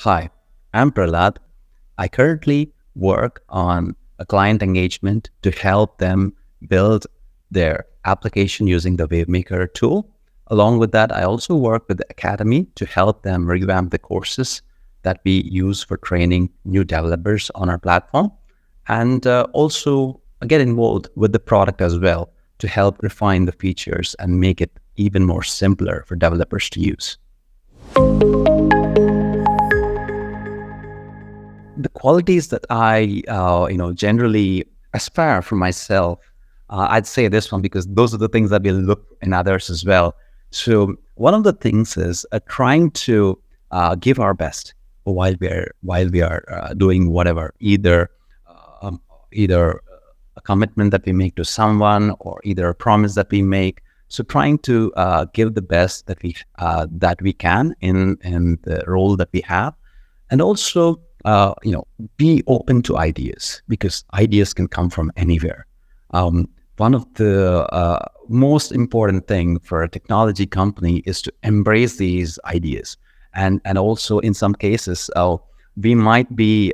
Hi, I'm Prahalad. I currently work on a client engagement to help them build their application using the WaveMaker tool. Along with that, I also work with the Academy to help them revamp the courses that we use for training new developers on our platform and also get involved with the product as well to help refine the features and make it even more simpler for developers to use. The qualities that I, generally aspire for myself, I'd say this one because those are the things that we look in others as well. So one of the things is trying to give our best while we are doing whatever, um, either a commitment that we make to someone or either a promise that we make. So trying to give the best that we can in the role that we have, and also be open to ideas because ideas can come from anywhere. One of the most important thing for a technology company is to embrace these ideas, and also in some cases we might be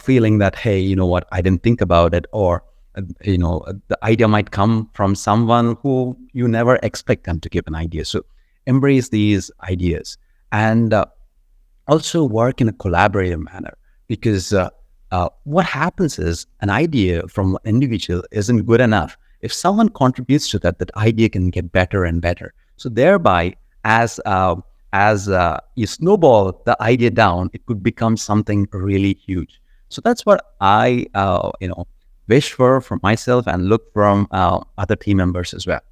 feeling that, hey, you know what, I didn't think about it, or the idea might come from someone who you never expect them to give an idea. So embrace these ideas, and also work in a collaborative manner, because what happens is an idea from an individual isn't good enough. If someone contributes to that, that idea can get better and better. So thereby, as you snowball the idea down, it could become something really huge. So that's what I wish for myself and look from other team members as well.